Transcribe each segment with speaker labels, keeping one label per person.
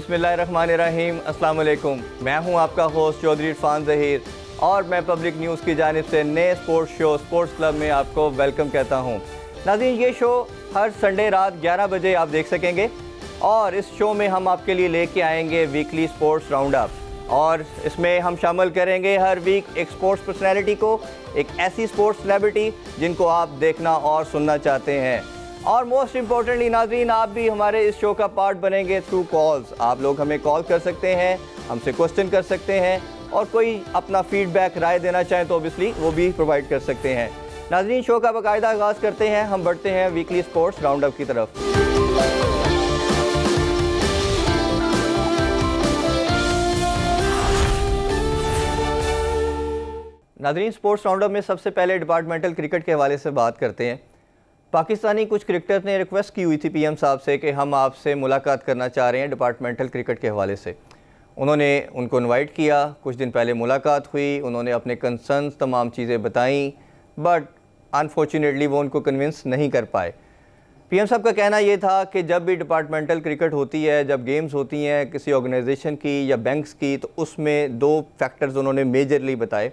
Speaker 1: बिस्मिल्लाहिर्रहमानिर्रहीम, अस्सलाम वालेकुम। मैं हूं आपका होस्ट चौधरी इरफान ज़हीर और मैं पब्लिक न्यूज़ की जानिब से नए स्पोर्ट्स शो स्पोर्ट्स क्लब में आपको वेलकम कहता हूं। नाज़रीन, ये शो हर संडे रात 11 बजे आप देख सकेंगे और इस शो में हम आपके लिए लेके आएंगे वीकली स्पोर्ट्स राउंड अप और इसमें हम शामिल करेंगे हर वीक एक स्पोर्ट्स पर्सनैलिटी को, एक ऐसी स्पोर्ट्स सेलिब्रिटी जिनको आप देखना और सुनना चाहते हैं। और मोस्ट इम्पॉर्टेंटली नाज़रीन, आप भी हमारे इस शो का पार्ट बनेंगे थ्रू कॉल्स। आप लोग हमें कॉल कर सकते हैं, हमसे क्वेश्चन कर सकते हैं और कोई अपना फीडबैक राय देना चाहें तो ऑब्वियसली वो भी प्रोवाइड कर सकते हैं। नाज़रीन, शो का बाकायदा आगाज़ करते हैं, हम बढ़ते हैं वीकली स्पोर्ट्स राउंड अप की तरफ। नाज़रीन, स्पोर्ट्स राउंड अप में सबसे पहले डिपार्टमेंटल क्रिकेट के हवाले से बात करते हैं। पाकिस्तानी कुछ क्रिकेटर्स ने रिक्वेस्ट की हुई थी पीएम साहब से कि हम आपसे मुलाकात करना चाह रहे हैं डिपार्टमेंटल क्रिकेट के हवाले से। उन्होंने उनको इनवाइट किया, कुछ दिन पहले मुलाकात हुई, उन्होंने अपने कंसर्न्स तमाम चीज़ें बताईं, बट अनफॉर्चुनेटली वो उनको कन्विंस नहीं कर पाए। पीएम साहब का कहना ये था कि जब भी डिपार्टमेंटल क्रिकेट होती है, जब गेम्स होती हैं किसी ऑर्गेनाइजेशन की या बैंक्स की, तो उसमें दो फैक्टर्स उन्होंने मेजरली बताए।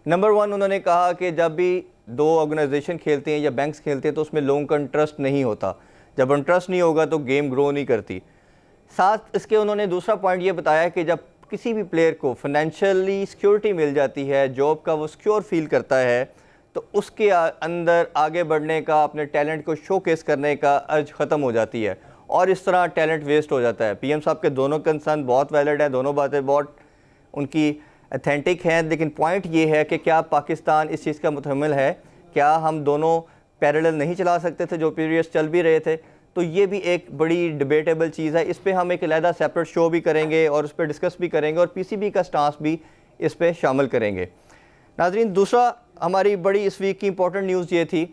Speaker 1: नंबर वन, उन्होंने कहा कि जब भी दो ऑर्गेनाइजेशन खेलते हैं या बैंक्स खेलते हैं तो उसमें लोगों का इंटरेस्ट नहीं होता। जब इंटरेस्ट नहीं होगा तो गेम ग्रो नहीं करती। साथ इसके उन्होंने दूसरा पॉइंट ये बताया कि जब किसी भी प्लेयर को फाइनेंशियली सिक्योरिटी मिल जाती है, जॉब का वो सिक्योर फील करता है, तो उसके अंदर आगे बढ़ने का, अपने टैलेंट को शोकेस करने का अर्ज ख़त्म हो जाती है और इस तरह टैलेंट वेस्ट हो जाता है। पीएम साहब के दोनों कंसर्न बहुत वैलिड है, दोनों बातें बहुत उनकी अथेंटिक हैं, लेकिन पॉइंट ये है कि क्या पाकिस्तान इस चीज़ का मुतहम्मिल है? क्या हम दोनों पैरेलल नहीं चला सकते थे जो पीरियड्स चल भी रहे थे? तो ये भी एक बड़ी डिबेटेबल चीज़ है। इस पे हम एक अलहदा सेपरेट शो भी करेंगे और उस पर डिस्कस भी करेंगे और पीसीबी का स्टांस भी इस पर शामिल करेंगे। नाज़रीन, दूसरा हमारी बड़ी इस वीक की इंपॉर्टेंट न्यूज़ ये थी,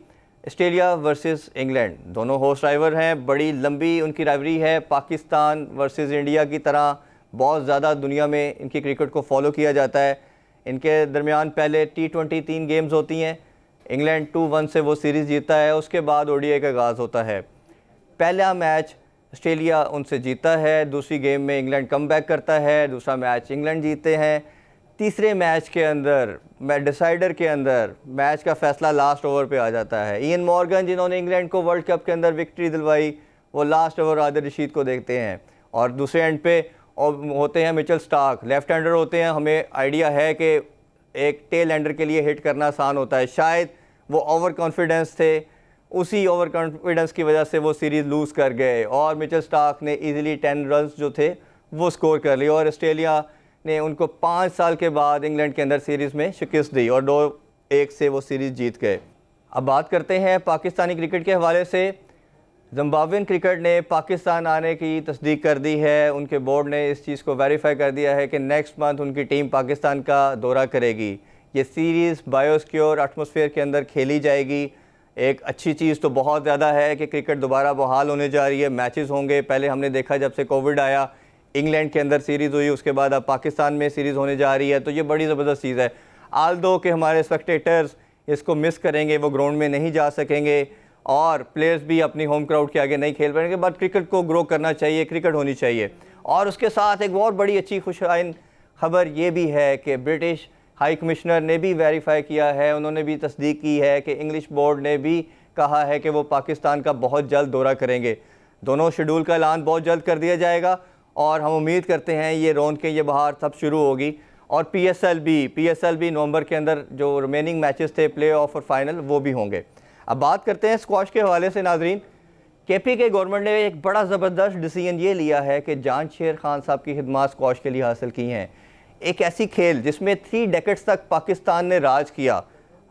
Speaker 1: ऑस्ट्रेलिया वर्सेस इंग्लैंड। दोनों होस्ट राइवल हैं, बड़ी लंबी उनकी राइवरी है। पाकिस्तान वर्सेस इंडिया की तरह बहुत ज़्यादा दुनिया में इनकी क्रिकेट को फॉलो किया जाता है। इनके दरमियान पहले T20 3 गेम्स होती हैं। इंग्लैंड 2-1 से वो सीरीज़ जीता है, उसके बाद ओडीआई का आगाज़ होता है। पहला मैच ऑस्ट्रेलिया उनसे जीता है, दूसरी गेम में इंग्लैंड कमबैक करता है, दूसरा मैच इंग्लैंड जीतते हैं। तीसरे मैच के अंदर डिसाइडर के अंदर मैच का फ़ैसला लास्ट ओवर पे आ जाता है। इयन मॉर्गन, जिन्होंने इंग्लैंड को वर्ल्ड कप के अंदर विक्ट्री दिलवाई, वो लास्ट ओवर आदिल रशीद को देखते हैं। और दूसरे एंड पे और होते हैं मिचेल स्टार्क, लेफ्ट हैंडर होते हैं। हमें आइडिया है कि एक टेल एंडर के लिए हिट करना आसान होता है, शायद वो ओवर कॉन्फिडेंस थे, उसी ओवर कॉन्फिडेंस की वजह से वो सीरीज़ लूज़ कर गए और मिचेल स्टार्क ने इजीली 10 रन्स जो थे वो स्कोर कर लिए और ऑस्ट्रेलिया ने उनको 5 साल के बाद इंग्लैंड के अंदर सीरीज़ में शिकस्त दी और 2-1 से वो सीरीज़ जीत गए। अब बात करते हैं पाकिस्तानी क्रिकेट के हवाले से। जिम्बाब्वेन क्रिकेट ने पाकिस्तान आने की तस्दीक कर दी है। उनके बोर्ड ने इस चीज़ को वेरीफाई कर दिया है कि नेक्स्ट मंथ उनकी टीम पाकिस्तान का दौरा करेगी। ये सीरीज़ बायोसिक्योर एटमॉस्फेयर के अंदर खेली जाएगी। एक अच्छी चीज़ तो बहुत ज़्यादा है कि क्रिकेट दोबारा बहाल होने जा रही है, मैचेस होंगे। पहले हमने देखा जब से कोविड आया इंग्लैंड के अंदर सीरीज़ हुई, उसके बाद अब पाकिस्तान में सीरीज़ होने जा रही है, तो ये बड़ी ज़बरदस्त चीज़ है। आल दो कि हमारे स्पेक्टेटर्स इसको मिस करेंगे, वो ग्राउंड में नहीं जा सकेंगे और प्लेयर्स भी अपनी होम क्राउड के आगे नहीं खेल पाएंगे, बट क्रिकेट को ग्रो करना चाहिए, क्रिकेट होनी चाहिए। और उसके साथ एक बहुत बड़ी अच्छी खुशआइन खबर ये भी है कि ब्रिटिश हाई कमिश्नर ने भी वेरीफाई किया है, उन्होंने भी तस्दीक की है कि इंग्लिश बोर्ड ने भी कहा है कि वो पाकिस्तान का बहुत जल्द दौरा करेंगे। दोनों शेड्यूल का ऐलान बहुत जल्द कर दिया जाएगा और हम उम्मीद करते हैं ये रौनकें, ये बहार सब शुरू होगी। और PSL भी नवंबर के अंदर जो रिमेनिंग मैचेस थे प्ले ऑफ और फाइनल वो भी होंगे। अब बात करते हैं स्क्वाश के हवाले से। नाजरीन, KPK गवर्नमेंट ने एक बड़ा ज़बरदस्त डिसीजन ये लिया है कि जान शेर खान साहब की खिदमात स्क्वाश के लिए हासिल की हैं। एक ऐसी खेल जिसमें 3 डेकेड्स तक पाकिस्तान ने राज किया,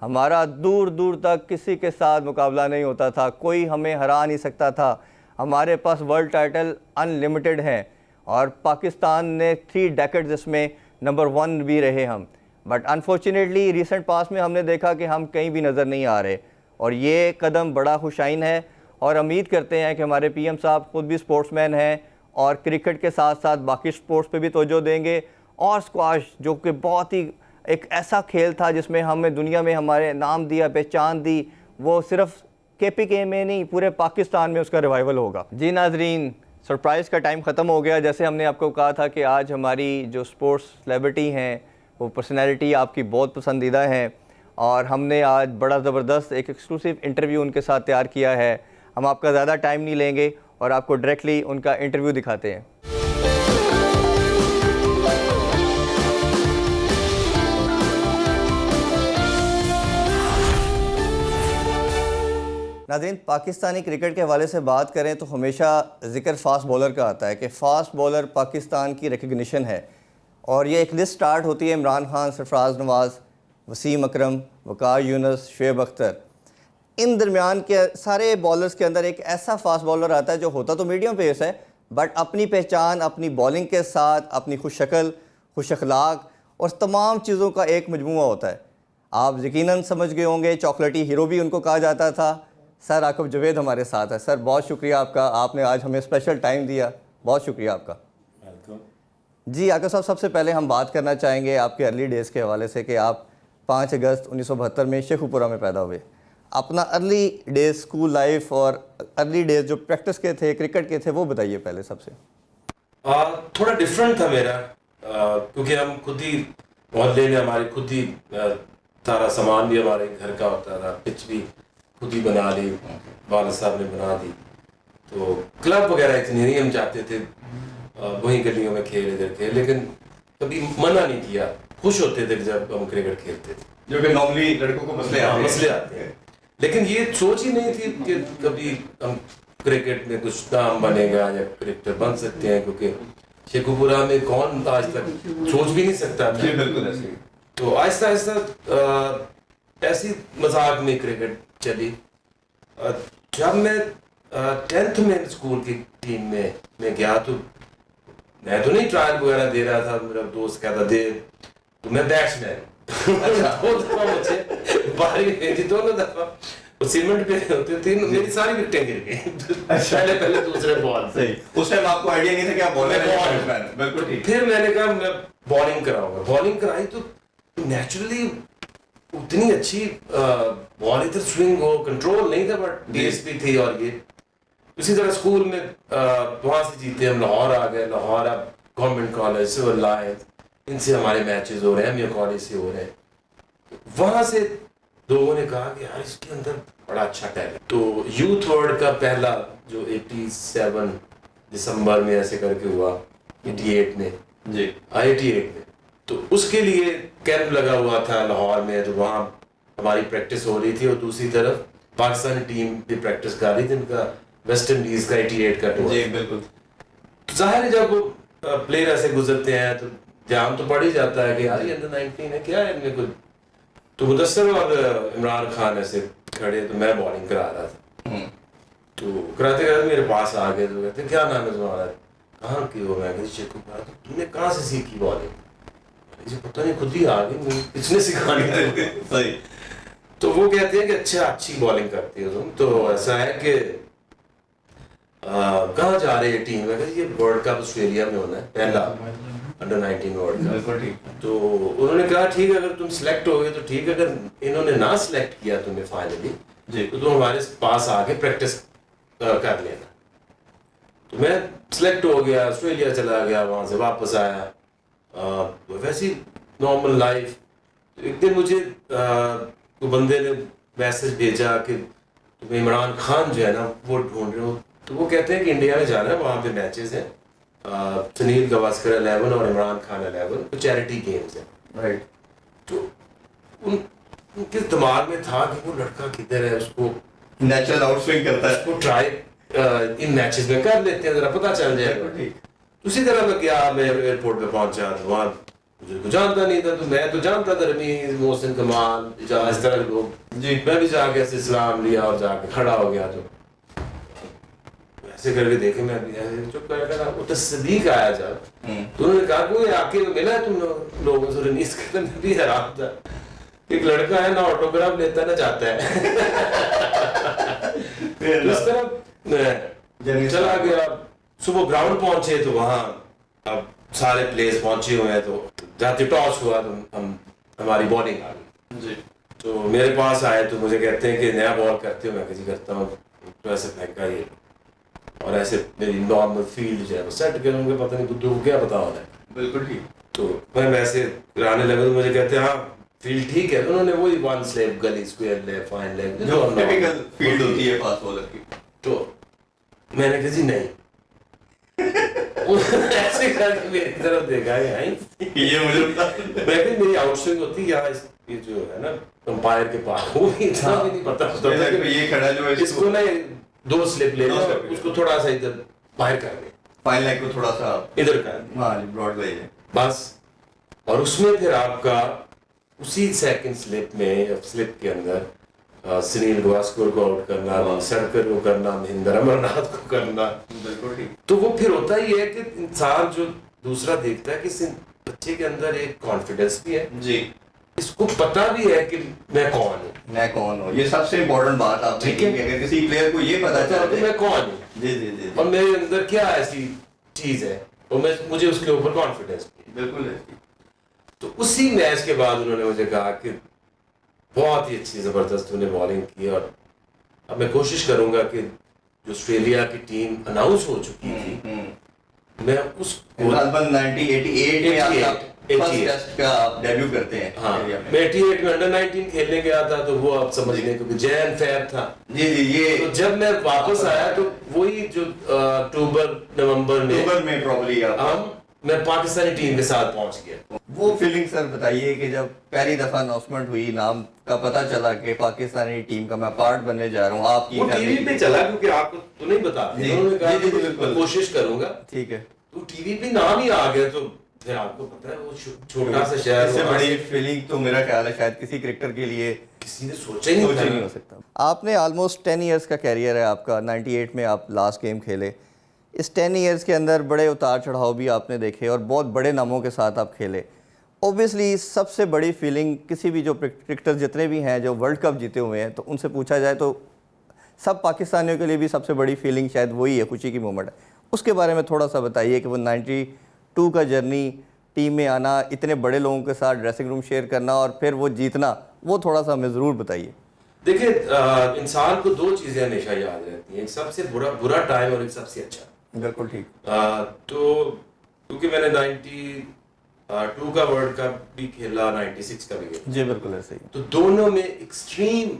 Speaker 1: हमारा दूर दूर तक किसी के साथ मुकाबला नहीं होता था, कोई हमें हरा नहीं सकता था, हमारे पास वर्ल्ड टाइटल अनलिमिटेड हैं और पाकिस्तान ने 3 डेकेड्स इसमें नंबर 1 भी रहे हम। बट अनफॉर्चुनेटली रिसेंट पास में हमने देखा कि हम कहीं भी नज़र नहीं आ रहे और ये कदम बड़ा खुशाइन है और उम्मीद करते हैं कि हमारे PM साहब खुद भी स्पोर्ट्समैन हैं और क्रिकेट के साथ साथ बाकी स्पोर्ट्स पे भी तवज्जो देंगे। और स्क्वाश जो कि बहुत ही एक ऐसा खेल था जिसमें हमें दुनिया में हमारे नाम दिया, पहचान दी, वो सिर्फ KPK में नहीं पूरे पाकिस्तान में उसका रिवाइवल होगा। जी नाजरीन, सरप्राइज़ का टाइम ख़त्म हो गया। जैसे हमने आपको कहा था कि आज हमारी जो स्पोर्ट्स सेलिब्रिटी हैं, वो पर्सनैलिटी आपकी बहुत पसंदीदा हैं, और हमने आज बड़ा ज़बरदस्त एक एक्सक्लूसिव इंटरव्यू उनके साथ तैयार किया है। हम आपका ज़्यादा टाइम नहीं लेंगे और आपको डायरेक्टली उनका इंटरव्यू दिखाते हैं। नाज़रीन, पाकिस्तानी क्रिकेट के हवाले से बात करें तो हमेशा ज़िक्र फ़ास्ट बॉलर का आता है कि फ़ास्ट बॉलर पाकिस्तान की रिकग्निशन है, और ये एक लिस्ट स्टार्ट होती है इमरान खान, सरफराज नवाज़, वसीम अकरम, वकार यूनुस, शुएब अख्तर। इन दरमियान के सारे बॉलर्स के अंदर एक ऐसा फ़ास्ट बॉलर आता है जो होता तो मीडियम पेस है, बट अपनी पहचान अपनी बॉलिंग के साथ, अपनी खुश शक्ल, खुश अखलाक और तमाम चीज़ों का एक मजमूआ होता है। आप यकीनन समझ गए होंगे, चॉकलेटी हीरो भी उनको कहा जाता था। सर आकिब जवेद हमारे साथ है। सर बहुत शुक्रिया आपका, आपने आज हमें स्पेशल टाइम दिया, बहुत शुक्रिया आपका। जी आकिब साहब, सबसे पहले हम बात करना चाहेंगे आपके अर्ली डेज़ के हवाले से कि आप 5 अगस्त 1972 में शेखुपुरा में पैदा हुए। अपना अर्ली डेज स्कूल लाइफ और अर्ली डेज जो प्रैक्टिस के थे, क्रिकेट के थे, वो बताइए पहले सबसे।
Speaker 2: थोड़ा डिफरेंट था मेरा, क्योंकि हम खुद ही मोहल्ले में हमारे खुद ही सारा सामान भी हमारे घर का होता था, पिच भी खुद ही बना ली, वालिद साहब ने बना दी। तो क्लब वगैरह इतनी नहीं हम जाते थे, वहीं गलियों में खेल इधर खेल, लेकिन कभी मना नहीं किया, खुश होते थे जब हम क्रिकेट खेलते थे,
Speaker 1: जो कि नॉर्मली लड़कों को
Speaker 2: मसले आते हैं। लेकिन ये सोच ही नहीं थी कि कभी हम क्रिकेट में कुछ नाम बनेगा या क्रिकेटर बन सकते हैं, क्योंकि शेखुपुरा में कौन आज तक सोच भी नहीं सकता था।
Speaker 1: बिल्कुल ऐसे।
Speaker 2: तो आहिस्ता आहिस्ता ऐसी मजाक में क्रिकेट चली। जब मैं 10th में स्कूल की टीम में मैं गया, तो मैं तो नहीं ट्रायल वगैरह दे रहा था, मेरा दोस्त कहता दे, तो मैं बैट्समैन। दो दफा मुझे बारी भेजी, दोनों दफा वो सीमेंट पे होते थे, मेरी सारी विकेटें गिर गई। पहले दूसरे बॉल से।
Speaker 1: उस टाइम आपको आइडिया नहीं था कि आप बॉलर हैं? बिल्कुल ठीक।
Speaker 2: फिर मैंने कहा मैं बॉलिंग कराऊंगा, बॉलिंग कराई तो नेचुरली उतनी अच्छी बॉल इधर स्विंग हो, कंट्रोल नहीं था बट पेस भी थी। और ये उसी तरह स्कूल में वहाँ से जीते हम, लाहौर आ गए। लाहौर अब गवर्नमेंट कॉलेज, सिविल लाइन्स, इनसे हमारे मैचेस हो रहे हैं, एमए कॉलेज से हो रहे हैं। वहाँ से लोगों ने कहा कि यार इसके अंदर बड़ा अच्छा टैलेंट। तो यूथ वर्ल्ड का पहला जो 87 दिसंबर में ऐसे करके हुआ, 88 में जी 88 में, तो उसके लिए कैंप लगा हुआ था लाहौर में। तो वहाँ हमारी प्रैक्टिस हो रही थी, और दूसरी तरफ पाकिस्तानी टीम भी प्रैक्टिस कर रही थी, इनका वेस्ट इंडीज का 88 का टूर।
Speaker 1: जी बिल्कुल।
Speaker 2: जाहिर है जब प्लेयर ऐसे गुजरते हैं तो ध्यान तो पड़ ही जाता है कि यार ये अंडर 19 है, क्या है इनमें कुछ। तो मुदस्सर और इमरान खान ऐसे खड़े, तो मैं बॉलिंग करा रहा था। तो कराते कराते मेरे पास आ गए, तो कहते क्या नाम है तुम्हारा, कहाँ की हो? मैं कहती शेखुपुरा। तो तुमने कहाँ से सीखी बॉलिंग? मुझे पता नहीं, खुद ही आ गई, किसने सिखानी थी?
Speaker 1: सही।
Speaker 2: तो वो कहते हैं कि अच्छा अच्छी बॉलिंग करती हो तुम। तो ऐसा है कि कहाँ जा रहे हैं टीम में? ये वर्ल्ड कप ऑस्ट्रेलिया में होना है, पहला अंडर 19 वर्ल्ड कप। तो उन्होंने कहा ठीक है, अगर तुम सिलेक्ट हो गए तो ठीक है, अगर इन्होंने ना सिलेक्ट किया तुम्हें फाइनली तो तुम हमारे पास आके प्रैक्टिस कर लेना। तो मैं सिलेक्ट हो गया, ऑस्ट्रेलिया चला गया, वहाँ से वापस आया, वैसी नॉर्मल लाइफ। एक दिन मुझे बंदे ने मैसेज भेजा कि तुम्हें इमरान खान जो है ना वो ढूंढ रहे हो। तो वो कहते हैं कि इंडिया में जाना है, वहाँ पे मैचेस हैं, सुनील गावस्कर 11 और इमरान खान 11, तो चैरिटी गेम्स हैं।
Speaker 1: राइट।
Speaker 2: तो उनके दिमाग में था कि वो लड़का किधर है, उसको
Speaker 1: नेचुरल आउटस्विंग करता है,
Speaker 2: उसको ट्राई इन मैचेस में कर लेते हैं, जरा पता चल जाएगा। उसी तरह मैं गया, मैं एयरपोर्ट पे पहुंचा, तो वहाँ मुझे तो जानता नहीं था, तो मैं तो जानता था रमीज, मोहसिन, कमाल, इस तरह के लोग जी। मैं भी जाके ऐसे सलाम लिया और जाके खड़ा हो गया। तो ऐसे करके देखे, मैं भी चुप कर, वो तो सदीक आया जब, तो उन्होंने कहा कोई आके मिला है तुम लोगों से? रमीज के मैं भी हैरान था, एक लड़का है ना ऑटोग्राफ लेता ना जाता है। इस तरह चला गया। सुबह ग्राउंड पहुंचे तो वहाँ अब सारे प्लेयर्स पहुंचे हुए हैं, तो जाते टॉस हुआ तो हमारी बॉलिंग आ गई जी। तो मेरे पास आए तो मुझे कहते हैं कि नया बॉल करते हो? मैं किसी करता हूँ। तो ऐसे फेंका, ये और ऐसे मेरी नॉर्मल फील्ड जो है वो सेट करूँगा, पता नहीं बुद्धू को क्या पता होता है।
Speaker 3: बिल्कुल ठीक।
Speaker 2: तो मैं वैसे कराने लगा तो मुझे कहते हैं हाँ फील्ड ठीक है, उन्होंने वही वन स्लेप गली स्क्वायर ले फाइन ले
Speaker 3: जो टिपिकल फील्ड होती है फास्ट बॉलर की।
Speaker 2: तो मैंने कहा जी नहीं ऐसे करके मेरी तरफ देखा है
Speaker 3: ये मुझे
Speaker 2: मैं भी मेरी आउटस्विंग होती है यहाँ ये जो है ना अंपायर के पास, वो भी इतना भी नहीं पता होता
Speaker 3: कि ये खड़ा जो है
Speaker 2: इसको ना 2 स्लिप ले लो, उसको थोड़ा सा इधर बाहर कर दे,
Speaker 3: फाइन लाइन को थोड़ा सा
Speaker 2: इधर कर दे,
Speaker 3: हाँ ब्रॉड लाइन है
Speaker 2: बस। और उसमें फिर आपका उसी सेकंड स्लिप में स्लिप के अंदर सुनील गावस्कर को आउट करना, सरकर को करना, महेंद्र अमरनाथ को करना।
Speaker 3: बिल्कुल ठीक।
Speaker 2: तो वो फिर होता ही है कि इंसान जो दूसरा देखता है कि इस बच्चे के अंदर एक कॉन्फिडेंस भी है
Speaker 3: जी,
Speaker 2: इसको पता भी है कि मैं कौन हूँ,
Speaker 3: मैं कौन हूँ। ये सबसे इम्पोर्टेंट बात आपने की कि अगर किसी प्लेयर को ये पता चल
Speaker 2: कि मैं कौन हूँ
Speaker 3: जी जी जी
Speaker 2: और मेरे अंदर क्या ऐसी चीज है और मैं मुझे उसके ऊपर कॉन्फिडेंस भी है।
Speaker 3: बिल्कुल है।
Speaker 2: तो उसी मैच के बाद उन्होंने मुझे कहा कि बहुत ही अच्छी जबरदस्त उन्हें बॉलिंग की और अब मैं कोशिश करूंगा कि जो ऑस्ट्रेलिया की टीम अनाउंस हो चुकी थी मैं उसको
Speaker 3: 1988 में आपका फर्स्ट टेस्ट का आप डेब्यू करते हैं।
Speaker 2: हाँ मैं 88 में अंडर 19 खेलने गया था, तो वो आप समझ लें क्योंकि जैन फैब था
Speaker 3: जी जी। ये
Speaker 2: तो जब मैं वापस आया तो वही जो अक्टूबर नवंबर
Speaker 3: में प्रॉब्ली आप
Speaker 2: मैं पाकिस्तानी टीम के साथ पहुंच गया।
Speaker 3: वो फीलिंग सर बताइए कि जब पहली दफा अनाउंसमेंट हुई, नाम का पता चला कि पाकिस्तानी टीम का मैं पार्ट बनने जा रहा हूँ, आपकी
Speaker 2: वो टीवी पे चला क्योंकि आपको तो नहीं बता, उन्होंने कहा कि मैं कोशिश करूंगा,
Speaker 3: ठीक है,
Speaker 2: तो टीवी पे नाम ही आ गया तो फिर आपको पता है वो छोटा सा शहर,
Speaker 3: इससे बड़ी फीलिंग तो मेरा ख्याल है शायद किसी क्रिकेटर के लिए
Speaker 2: किसी ने सोचा ही नहीं
Speaker 1: हो सकता। आपने ऑलमोस्ट 10 इयर्स का कैरियर है आपका, 98 में आप लास्ट गेम खेले। इस 10 इयर्स के अंदर बड़े उतार चढ़ाव भी आपने देखे और बहुत बड़े नामों के साथ आप खेले। ओबियसली सबसे बड़ी फीलिंग किसी भी जो क्रिकेटर जितने भी हैं जो वर्ल्ड कप जीते हुए हैं, तो उनसे पूछा जाए तो सब पाकिस्तानियों के लिए भी सबसे बड़ी फीलिंग शायद वही है, खुशी की मोमेंट है। उसके बारे में थोड़ा सा बताइए कि वो 92 का जर्नी, टीम में आना, इतने बड़े लोगों के साथ ड्रेसिंग रूम शेयर करना और फिर वो जीतना, वो थोड़ा सा हमें ज़रूर बताइए।
Speaker 2: देखिए इंसान को 2 चीज़ें हमेशा याद रहती हैं, एक सबसे बुरा टाइम और एक सबसे अच्छा।
Speaker 3: बिल्कुल ठीक।
Speaker 2: तो क्योंकि मैंने 92 का वर्ल्ड कप भी खेला, 96 का भी खेला
Speaker 3: जी, बिल्कुल ऐसे ही,
Speaker 2: तो दोनों में एक्सट्रीम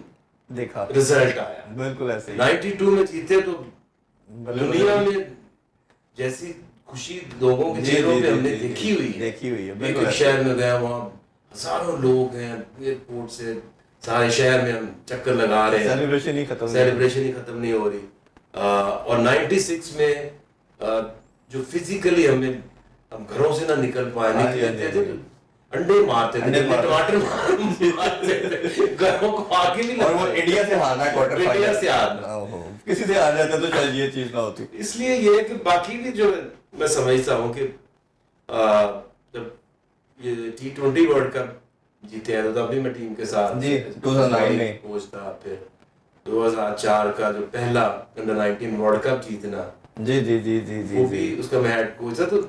Speaker 3: देखा
Speaker 2: रिजल्ट आया।
Speaker 3: बिल्कुल ऐसे ही।
Speaker 2: 92 में जीते तो दुनिया में जैसी खुशी लोगों के चेहरों पे हमने देखी हुई है। एक शहर में गया, वहाँ हजारों लोग हैं, एयरपोर्ट से सारे शहर में हम चक्कर लगा रहे हैं, सेलिब्रेशन ही खत्म नहीं हो रही। और 96 में जो फिजिकली हम घरों से ना निकल पाए, निकलते थे अंडे मारते थे, टमाटर मारते थे, घरों को आगे नहीं,
Speaker 3: और वो इंडिया से हारना, क्वार्टर फाइनल
Speaker 2: इंडिया से हारना,
Speaker 3: किसी से हार जाता तो शायद ये चीज ना होती।
Speaker 2: इसलिए ये है कि बाकी भी जो मैं समझता हूँ कि जब ये T20 वर्ल्ड कप जीते हैं तो तब भी मैं टीम के साथ
Speaker 3: जी 2009 में
Speaker 2: कोच था, फिर 2004 का जो पहला अंडर 19 वर्ल्ड कप जीतना,
Speaker 3: जी जी जी जी जी,
Speaker 2: वो भी उसका मैं हेड कोच था। तो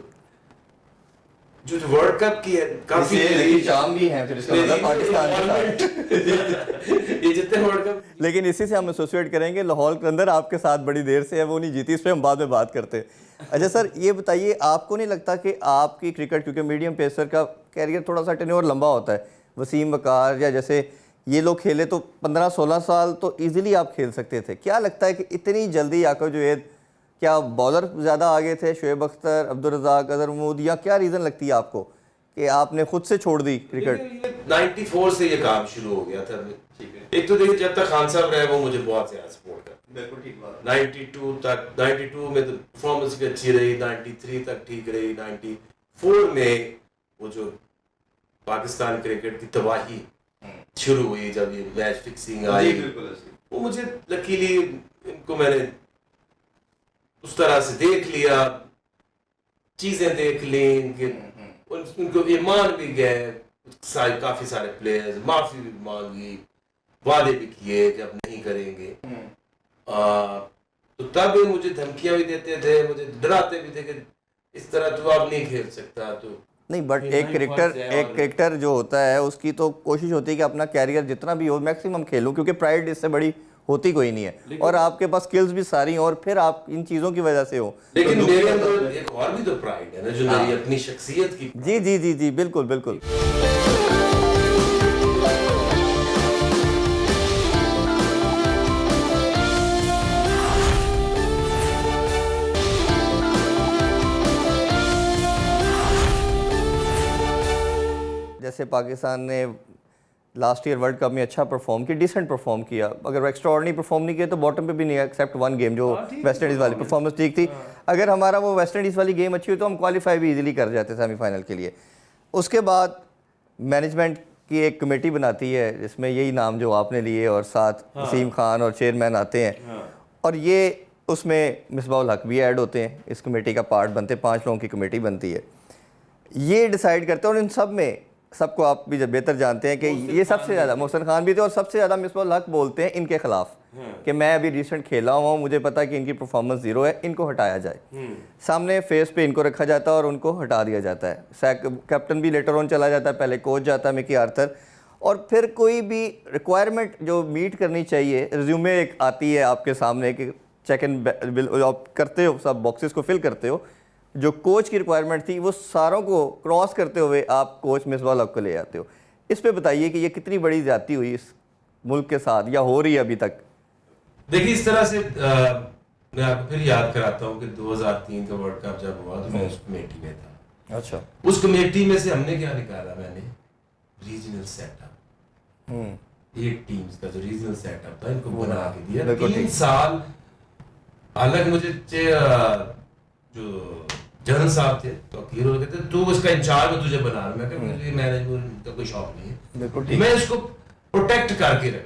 Speaker 2: जो वर्ल्ड कप की है काफी
Speaker 3: लेकिन शाम भी है, फिर इसका मतलब पाकिस्तान के साथ
Speaker 2: ये जितने वर्ल्ड कप,
Speaker 1: लेकिन इसी से हम एसोसिएट करेंगे लाहौर के अंदर आपके साथ बड़ी देर से है, वो नहीं जीती, इस पर हम बाद में बात करते हैं। अच्छा सर, ये बताइए आपको नहीं लगता कि आपकी क्रिकेट, क्योंकि मीडियम पेसर का कैरियर थोड़ा सा टेन्योर लंबा होता है, वसीम वकार या जैसे ये लोग खेले तो 15-16 साल तो ईजिली आप खेल सकते थे, क्या लगता है कि इतनी जल्दी आकर जो है, क्या बॉलर ज़्यादा आगे थे, शुएब अख्तर, अब्दुल रज़ाक, अजहर महमूद, या क्या रीज़न लगती है आपको कि आपने खुद से छोड़ दी क्रिकेट?
Speaker 2: 94 से ये काम शुरू हो गया था। एक तो देखिए जब तक खान साहब रहे वो मुझे बहुत ज्यादा सपोर्ट करते,
Speaker 3: बिल्कुल ठीक बात।
Speaker 2: 92 तक, 92 में तो परफॉर्मेंस भी अच्छी रही, 93 तक ठीक रही, 94 में वो जो पाकिस्तान क्रिकेट की तबाही शुरू हुई, जब ये मैच फिक्सिंग आई, वो मुझे लकीली इनको मैंने उस तरह से देख लिया, चीजें देख ली कि उनको ईमान भी गए, काफी सारे प्लेयर्स माफी भी मांगी, वादे भी किए कि अब नहीं करेंगे। तो तब ये मुझे धमकियां भी देते थे, मुझे डराते भी थे कि इस तरह तो अब नहीं खेल सकता। तो
Speaker 1: नहीं, बट एक क्रिकेटर जो होता है उसकी तो कोशिश होती है कि अपना कैरियर जितना भी हो मैक्सिमम खेलूं, क्योंकि प्राइड इससे बड़ी होती कोई नहीं है, और आपके पास स्किल्स भी सारी हैं और फिर आप इन चीज़ों की वजह से हो।
Speaker 2: लेकिन मेरे अंदर एक और भी तो प्राइड है ना, जो मेरी अपनी शख्सियत की।
Speaker 1: जी जी जी जी, बिल्कुल बिल्कुल। जैसे पाकिस्तान ने लास्ट ईयर वर्ल्ड कप में अच्छा परफॉर्म किया, डिसेंट परफॉर्म किया, अगर एक्स्ट्रा ऑर्डिनरी परफॉर्म नहीं किया तो बॉटम पे भी नहीं, एक्सेप्ट वन गेम जो वेस्ट इंडीज़ वाली परफॉर्मेंस ठीक थी। अगर हमारा वो वेस्ट इंडीज़ वाली गेम अच्छी हुई तो हम क्वालिफाई भी इजीली कर जाते सेमीफाइनल के लिए। उसके बाद मैनेजमेंट की एक कमेटी बनाती है जिसमें यही नाम जो आपने लिए और साथ वसीम खान और चेयरमैन आते हैं, और ये उसमें मिसबाहुल हक भी ऐड होते हैं, इस कमेटी का पार्ट बनते हैं, 5 लोगों की कमेटी बनती है, ये डिसाइड करते हैं। और इन सब में सबको आप भी जब बेहतर जानते हैं कि ये सबसे ज़्यादा मोहसिन खान भी थे और सबसे ज़्यादा मिसबाहुल हक बोलते हैं इनके खिलाफ कि मैं अभी रिसेंट खेला हुआ हूँ, मुझे पता है कि इनकी परफॉर्मेंस ज़ीरो है, इनको हटाया जाए। सामने फेस पे इनको रखा जाता है और उनको हटा दिया जाता है। कैप्टन भी लेटर ऑन चला जाता है, पहले कोच जाता है मिकी आर्थर, और फिर कोई भी रिक्वायरमेंट जो मीट करनी चाहिए, रिज्यूमे एक आती है आपके सामने कि चेक एंड आप करते हो, सब बॉक्सेस को फिल करते हो, जो कोच की रिक्वायरमेंट थी वो सारों को क्रॉस करते हुए आप कोच मिसबाहुल हक को ले आते हो। इस पे बताइए कि ये कितनी बड़ी ज्यादती हुई इस मुल्क के साथ या हो रही है अभी तक?
Speaker 2: देखिए, इस तरह से मैं आपको फिर याद कराता हूँ कि 2003 का वर्ल्ड कप जब हुआ तो मैं उस कमेटी में था।
Speaker 1: अच्छा।
Speaker 2: उस कमेटी में से हमने क्या निकाला, मैंने रीजनल सेटअप, 8 टीम्स का जो रीजनल सेटअप था इनको बना के दिया। 3 साल अलग मुझे जो जनरल साहब थे तो अकीर हो गए थे, तू उसका इंचार्ज तुझे बना रहा, मैं कहा मुझे मैनेजमेंट का कोई शौक नहीं है, मैं इसको प्रोटेक्ट करके रख।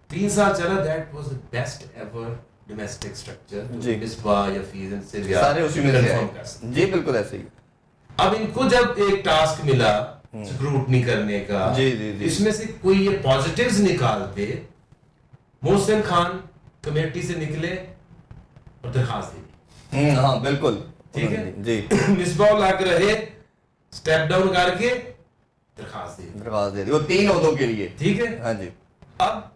Speaker 2: 3 साल चला, that was the best ever domestic structure. Misbah या फीज से
Speaker 1: सारे उसी में से। जी बिल्कुल ऐसे ही।
Speaker 2: अब इनको जब एक टास्क मिला स्क्रूटनी करने का,
Speaker 1: जी जी जी,
Speaker 2: इसमें से कोई ये पॉजिटिव्स निकालते, मोहसिन खान कमेटी से निकले और दरखास्त दी।
Speaker 1: हाँ बिल्कुल,
Speaker 2: ठीक है
Speaker 1: जी।
Speaker 2: मिसबाहुल हक रहे, स्टेप डाउन करके दरखास्त
Speaker 1: दे दी वो 3 ओहदों के लिए।
Speaker 2: ठीक है,
Speaker 1: हाँ जी।
Speaker 2: अब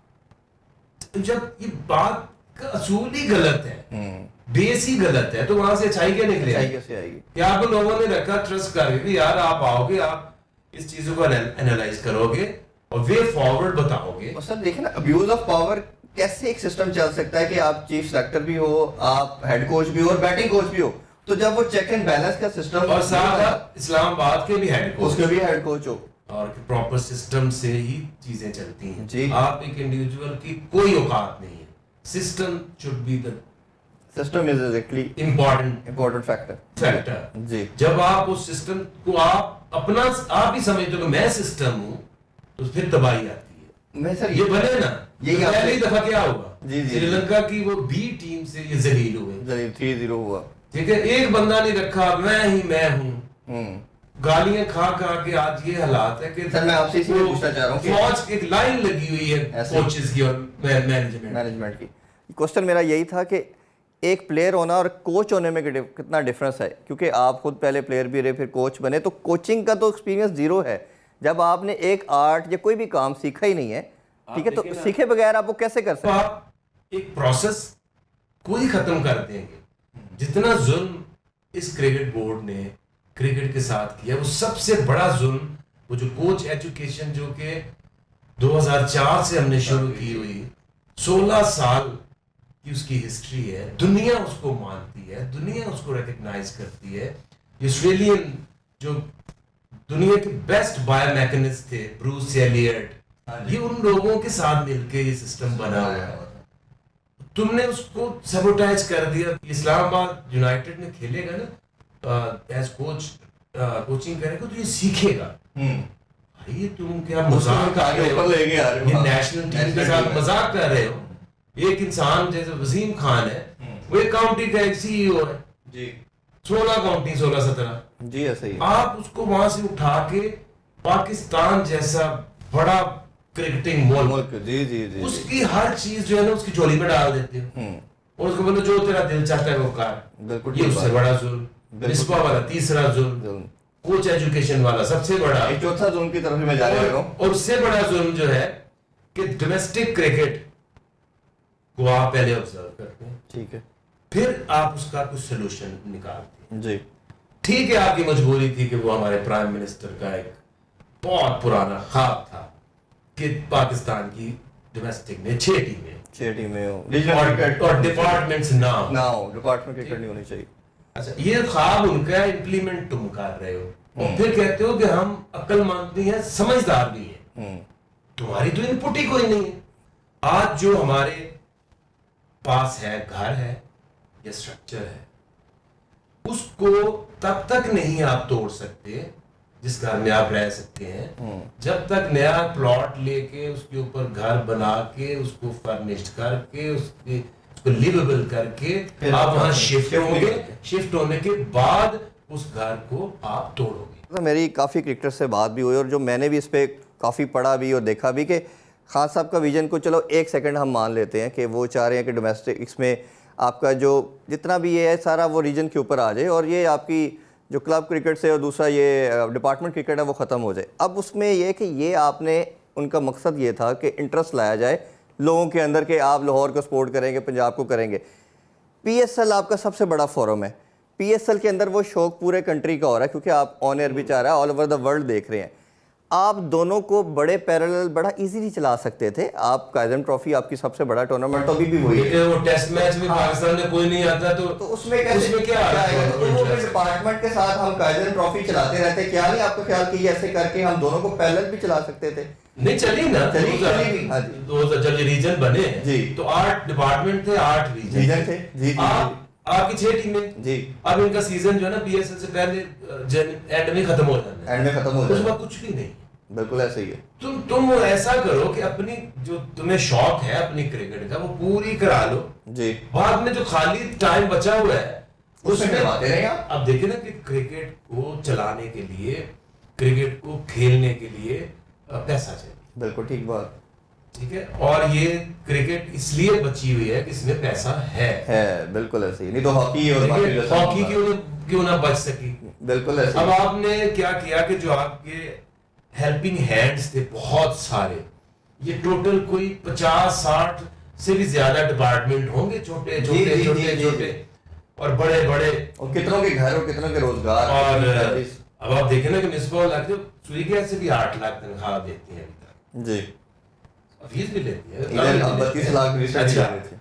Speaker 2: जब ये बात का असूल ही गलत है, बेस ही गलत है, तो वहां से अच्छाई क्या निकले?
Speaker 1: अच्छाई कैसे आएगी?
Speaker 2: कि आपको लोगों ने रखा ट्रस्ट करके कि यार आप आओगे, आप इस चीजों को एनालाइज करोगे और वे फॉरवर्ड बताओगे।
Speaker 1: सर देखिए ना, अब्यूज ऑफ पावर कैसे एक सिस्टम चल सकता है कि आप चीफ सेलेक्टर भी हो, आप हेड कोच भी हो और बैटिंग कोच भी हो, तो जब वो चेक एंड बैलेंस का सिस्टम
Speaker 2: और साथ इस्लामाबाद के भी हेड कोच,
Speaker 1: उसके भी हेड कोच हो
Speaker 2: और प्रॉपर सिस्टम से ही चीजें चलती हैं
Speaker 1: जी।
Speaker 2: आप एक इंडिविजुअल की कोई औकात नहीं है, system should be the
Speaker 1: system is actually important factor जी।
Speaker 2: जब आप उस सिस्टम को आप अपना आप ही समझते हो कि मैं सिस्टम हूं, तो फिर तबाही आती है।
Speaker 1: मैं सर
Speaker 2: ये बने ना,
Speaker 1: यही
Speaker 2: पहली दफा क्या हुआ,
Speaker 1: जी जी,
Speaker 2: श्रीलंका की वो बी टीम से ये जलील हुए,
Speaker 1: 3-0 हुआ।
Speaker 2: ठीक है, एक बंदा नहीं रखा, मैं हूं, गालियां खा खा के आज ये हालात है कि
Speaker 1: सर मैं आपसे इसी में पूछना चाह रहा हूँ कि
Speaker 2: फौज एक लाइन लगी हुई है कोचेस की और मैनेजमेंट
Speaker 1: की। क्वेश्चन मेरा यही था कि एक प्लेयर होना और कोच होने में कितना डिफरेंस है, क्योंकि आप खुद पहले प्लेयर भी रहे फिर कोच बने, तो कोचिंग का तो एक्सपीरियंस 0 है। जब आपने एक आर्ट या कोई भी काम सीखा ही नहीं है, ठीक है, तो सीखे बगैर आप वो कैसे कर सकते?
Speaker 2: आप एक प्रोसेस को ही खत्म कर देंगे। जितना जुल्म इस क्रिकेट बोर्ड ने क्रिकेट के साथ किया, वो सबसे बड़ा जुल्म, वो जो कोच एजुकेशन जो कि 2004 से हमने शुरू की हुई, 16 साल की उसकी हिस्ट्री है, दुनिया उसको मानती है, दुनिया उसको रिकग्नाइज करती है। ऑस्ट्रेलियन जो दुनिया के बेस्ट बायोमैकेनिस्ट थे, ब्रूस एलियट, ये उन लोगों के साथ मिलकर ये सिस्टम बना हुआ है। तुमने उसको सबोटाइज कर दिया। इस्लामाबाद यूनाइटेड में खेलेगा ना एज कोच, कोचिंग करेगा तो ये सीखेगा। भाई तुम क्या मजाक कर रहे हो? ये नेशनल टीम के साथ मजाक कर रहे हो। एक इंसान जैसे वसीम खान है, वो एक काउंटी का एक सीईओ है जी, 16 काउंटी 16-17
Speaker 1: जी ऐसे ही।
Speaker 2: आप उसको वहां से उठा के पाकिस्तान जैसा बड़ा क्रिकेटिंग मुल्क,
Speaker 1: जी जी जी,
Speaker 2: उसकी हर चीज जो है ना उसकी झोली में डाल देते हो और उसको बोलो जो तेरा दिल चाहता है वो कर। ये उससे बड़ा जुल्म। मिसबाह वाला तीसरा जुल्म, कोच एजुकेशन वाला सबसे बड़ा,
Speaker 1: चौथा जुल्म की तरफ मैं जा रहा हूं।
Speaker 2: और उससे बड़ा जुल्म जो है कि डोमेस्टिक क्रिकेट को आप पहले ऑब्जर्व करते हैं,
Speaker 3: ठीक है
Speaker 2: फिर आप उसका कुछ सोल्यूशन निकालते हैं।
Speaker 3: जी,
Speaker 2: ठीक है, आपकी मजबूरी थी कि वो हमारे प्राइम मिनिस्टर का एक बहुत पुराना ख्वाब था कि पाकिस्तान की डोमेस्टिक में 6 टीमें
Speaker 3: 6 टीमें हो
Speaker 2: और डिपार्टमेंट्स ना हो।
Speaker 3: ना हो, डिपार्टमेंट क्रिकेट नहीं होनी चाहिए।
Speaker 2: अच्छा, ये ख्वाब उनका है, इम्प्लीमेंट तुम कर रहे हो और फिर कहते हो कि हम अक्लमंद भी हैं, समझदार भी हैं। तुम्हारी तो इनपुट ही कोई नहीं है। आज जो हमारे पास है, घर है या स्ट्रक्चर है, उसको तब तक नहीं आप तोड़ सकते जिस घर में आप रह सकते हैं, जब तक नया प्लॉट लेके उसके ऊपर घर बना के उसको फर्निश्ड करके उसको लिवेबल करके आप वहां शिफ्ट होंगे। शिफ्ट होने के बाद उस घर को आप तोड़ोगे।
Speaker 3: तो मेरी काफ़ी क्रिकेटर से बात भी हुई और जो मैंने भी इस पर काफ़ी पढ़ा भी और देखा भी कि खान साहब का विजन को चलो 1 सेकंड हम मान लेते हैं कि वो चाह रहे हैं कि डोमेस्टिक इसमें आपका जो जितना भी ये है सारा वो रीजन के ऊपर आ जाए और ये आपकी जो क्लब क्रिकेट से और दूसरा ये डिपार्टमेंट क्रिकेट है वो ख़त्म हो जाए। अब उसमें ये कि ये आपने उनका मकसद ये था कि इंटरेस्ट लाया जाए लोगों के अंदर कि आप लाहौर को सपोर्ट करेंगे, पंजाब को करेंगे। PSL आपका सबसे बड़ा फोरम है, PSL के अंदर वो शौक पूरे कंट्री का हो रहा है क्योंकि आप ऑन एयर भी चाह रहा है, ऑल ओवर द वर्ल्ड देख रहे हैं। आप दोनों को बड़े पैरेलल बड़ा इजीली चला सकते थे। आप कायजन ट्रॉफी आपकी सबसे बड़ा टूर्नामेंट तो अभी भी वही है।
Speaker 2: वो टेस्ट मैच में पाकिस्तान में कोई नहीं आता तो
Speaker 3: उसमें कैसे
Speaker 2: उसमें क्या
Speaker 3: आएगा? तो वो डिपार्टमेंट के साथ हम कायजन ट्रॉफी चलाते रहते, क्या नहीं आपका ख्याल कि ऐसे करके हम दोनों को पैरेलल भी चला सकते थे?
Speaker 2: नहीं चली ना,
Speaker 3: चली भी। हाँ जी,
Speaker 2: दो जब ये रीजन बने
Speaker 3: जी,
Speaker 2: तो 8 डिपार्टमेंट थे, 8
Speaker 3: रीजन थे जी जी
Speaker 2: आपकी 6 टीमें
Speaker 3: जी।
Speaker 2: अब इनका सीजन जो है ना PSL से पहले एंड में खत्म हो जाना है,
Speaker 3: एंड में खत्म हो
Speaker 2: उसके
Speaker 3: जाए,
Speaker 2: बाद कुछ भी नहीं।
Speaker 3: बिल्कुल ऐसे ही है।
Speaker 2: तुम ऐसा करो कि अपनी जो तुम्हें शौक है अपनी क्रिकेट का वो पूरी करा लो
Speaker 3: जी,
Speaker 2: बाद में जो खाली टाइम बचा हुआ है
Speaker 3: उसमें करवाते रहें आप।
Speaker 2: अब देखिए ना कि क्रिकेट को चलाने के लिए, क्रिकेट को खेलने के लिए पैसा चाहिए।
Speaker 3: बिल्कुल ठीक बात
Speaker 2: ठीक है, और ये क्रिकेट इसलिए बची हुई है कि इसमें पैसा है।
Speaker 3: बिल्कुल ऐसे ही, नहीं तो हॉकी और बाकी जैसा
Speaker 2: हॉकी क्यों ना बच सकी।
Speaker 3: बिल्कुल ऐसे
Speaker 2: अब
Speaker 3: ही।
Speaker 2: आपने क्या किया कि जो आपके हेल्पिंग हैंड्स थे बहुत सारे, ये टोटल कोई 50-60 से भी ज्यादा डिपार्टमेंट होंगे, छोटे
Speaker 3: जी,
Speaker 2: छोटे
Speaker 3: जी,
Speaker 2: छोटे
Speaker 3: जी, जी।
Speaker 2: छोटे और बड़े बड़े,
Speaker 3: और कितनों के घर और कितनों के रोजगार।
Speaker 2: और अब आप देखें ना कि म्युनिसिपल स्विगी गैस से भी 8 लाख तनख्वाह देती है अभी तक,
Speaker 3: जी,
Speaker 2: फीस भी लेती है।
Speaker 3: इधर 32 लाख रिश्ते
Speaker 2: अच्छा।
Speaker 3: चल रहे थे।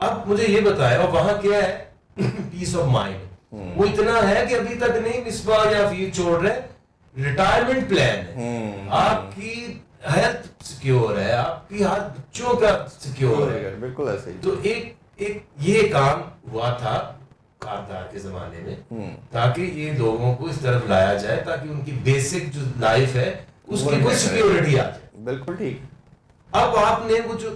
Speaker 2: अब मुझे ये बताया, और वहां क्या है पीस ऑफ माइंड वो इतना है कि अभी तक नहीं मिसबा या फीस छोड़ रहे, रिटायरमेंट प्लान है, आपकी हेल्थ सिक्योर है, आपकी हर बच्चों का सिक्योर है।
Speaker 3: बिल्कुल ऐसे ही।
Speaker 2: तो एक ये काम हुआ था कारदार के जमाने में, ताकि ये लोगों को इस तरफ लाया जाए ताकि उनकी बेसिक जो लाइफ है उसकी कोई सिक्योरिटी आ जाए।
Speaker 3: बिल्कुल ठीक।
Speaker 2: अब आपने वो जो,